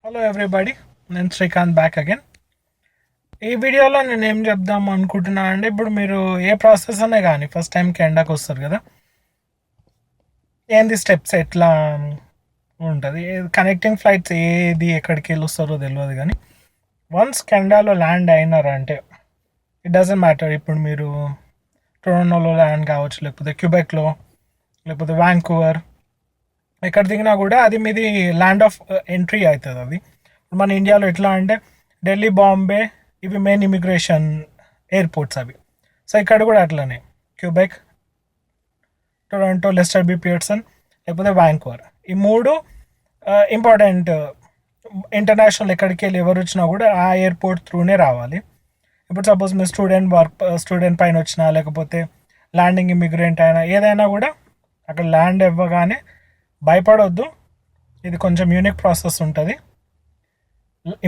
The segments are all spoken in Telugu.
హలో ఎవ్రీబడి, నేను శ్రీకాంత్ బ్యాక్ అగైన్. ఈ వీడియోలో నేను ఏం చెప్దాం అనుకుంటున్నా అంటే, ఇప్పుడు మీరు ఏ ప్రాసెస్ అనే కానీ ఫస్ట్ టైం కెనడాకి వస్తారు కదా, ఏంది స్టెప్స్ ఎట్లా ఉంటుంది, కనెక్టింగ్ ఫ్లైట్స్ ఏది ఎక్కడికి వెళ్ళి వస్తారో తెలియదు. కానీ వన్స్ కెనడాలో ల్యాండ్ అయినారంటే ఇట్ డజంట్ మ్యాటర్. ఇప్పుడు మీరు టొరంటోలో ల్యాండ్ కావచ్చు, లేకపోతే క్యూబెక్లో, లేకపోతే వ్యాంకూవర్, ఎక్కడ దిగినా కూడా అది మీది ల్యాండ్ ఆఫ్ ఎంట్రీ అవుతుంది. అది ఇప్పుడు మన ఇండియాలో ఎట్లా అంటే ఢిల్లీ, బాంబే ఇవి మెయిన్ ఇమిగ్రేషన్ ఎయిర్పోర్ట్స్ అవి. సో ఇక్కడ కూడా అట్లనే Quebec, Toronto, Lester B Pearson, లేకపోతే వ్యాంకూవర్, ఈ మూడు ఇంపార్టెంట్. ఇంటర్నేషనల్ ఎక్కడికి వెళ్ళి ఎవరు వచ్చినా కూడా ఆ ఎయిర్పోర్ట్ త్రూనే రావాలి. ఇప్పుడు సపోజ్ మీరు స్టూడెంట్ పైన వచ్చినా, లేకపోతే ల్యాండింగ్ ఇమిగ్రెంట్ అయినా, ఏదైనా కూడా అక్కడ ల్యాండ్ ఇవ్వగానే భయపడొద్దు. ఇది కొంచెం యూనిక్ ప్రాసెస్ ఉంటుంది.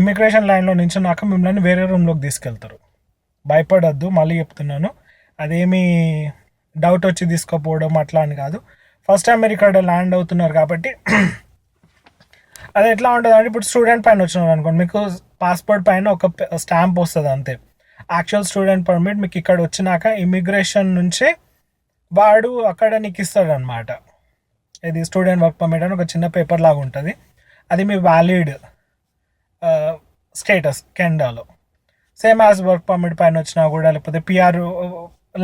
ఇమిగ్రేషన్ లైన్లో నించున్నాక మిమ్మల్ని వేరే రూమ్లోకి తీసుకెళ్తారు. భయపడొద్దు, మళ్ళీ చెప్తున్నాను. అదేమీ డౌట్ వచ్చి తీసుకోపోవడం అట్లా అని కాదు. ఫస్ట్ టైం మీరు ఇక్కడ ల్యాండ్ అవుతున్నారు కాబట్టి అది ఎట్లా ఉంటుంది అంటే, ఇప్పుడు స్టూడెంట్ పైన వచ్చినారు అనుకోండి, మీకు పాస్పోర్ట్ పైన ఒక స్టాంప్ వస్తుంది అంతే. యాక్చువల్ స్టూడెంట్ పర్మిట్ మీకు ఇక్కడ వచ్చినాక ఇమిగ్రేషన్ నుంచే వాడు అక్కడ నీకు ఇస్తాడు అనమాట. ఇది స్టూడెంట్ వర్క్ పర్మిట్ అని ఒక చిన్న పేపర్ లాగా ఉంటుంది. అది మీ వ్యాలిడ్ స్టేటస్ కెనడాలో. సేమ్ యాజ్ వర్క్ పర్మిట్ పైన వచ్చినా కూడా, లేకపోతే పిఆర్,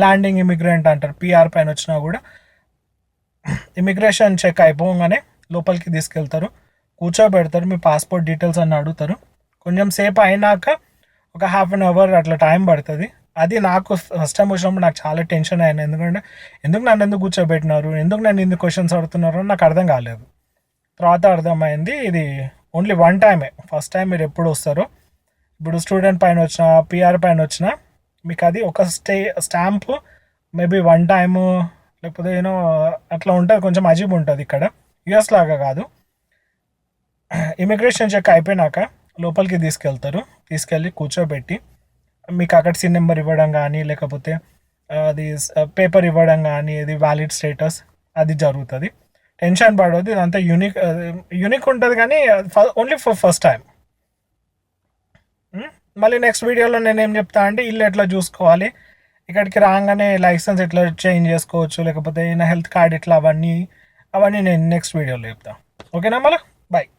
ల్యాండింగ్ ఇమిగ్రెంట్ అంటారు, పిఆర్ పైన వచ్చినా కూడా ఇమిగ్రేషన్ చెక్ అయిపోగానే లోపలికి తీసుకెళ్తారు, కూర్చోబెడతారు, మీ పాస్పోర్ట్ డీటెయిల్స్ అన్నీ అడుగుతారు. కొంచెం సేపు అయినాక ఒక హాఫ్ అన్ అవర్ అట్లా టైం పడుతుంది. అది నాకు ఫస్ట్ టైం వచ్చినప్పుడు నాకు చాలా టెన్షన్ అయింది. ఎందుకంటే నన్ను కూర్చోబెట్టినారు, నన్ను ఎందుకు క్వశ్చన్స్ అడుగుతున్నారు అని నాకు అర్థం కాలేదు. తర్వాత అర్థమైంది, ఇది ఓన్లీ వన్ టైమే. ఫస్ట్ టైం మీరు ఎప్పుడు వస్తారో, ఇప్పుడు స్టూడెంట్ పైన వచ్చినా, పిఆర్ పైన వచ్చినా, మీకు అది ఒక స్టాంపు మేబీ వన్ టైము, లేకపోతే అట్లా ఉంటుంది. కొంచెం అజీబ్ ఉంటుంది. ఇక్కడ యుఎస్ లాగా కాదు. ఇమిగ్రేషన్ చెక్ అయిపోయినాక లోపలికి తీసుకెళ్ళి కూర్చోబెట్టి మీకు అక్కడ సిన్ నెంబర్ ఇవ్వడం కానీ, లేకపోతే అది పేపర్ ఇవ్వడం కానీ, ఇది వ్యాలిడ్ స్టేటస్ అది జరుగుతుంది. టెన్షన్ పడవద్దు, ఇదంతా యూనిక్ ఉంటుంది. కానీ ఓన్లీ ఫర్ ఫస్ట్ టైం. మళ్ళీ నెక్స్ట్ వీడియోలో నేను ఏం చెప్తా అంటే, ఇల్లు ఎట్లా చూసుకోవాలి, ఇక్కడికి రాగానే లైసెన్స్ ఎట్లా చేంజ్ చేసుకోవచ్చు, లేకపోతే హెల్త్ కార్డ్ ఎట్లా, అవన్నీ నేను నెక్స్ట్ వీడియోలో చెప్తాను. ఓకేనా? మళ్ళీ బాయ్.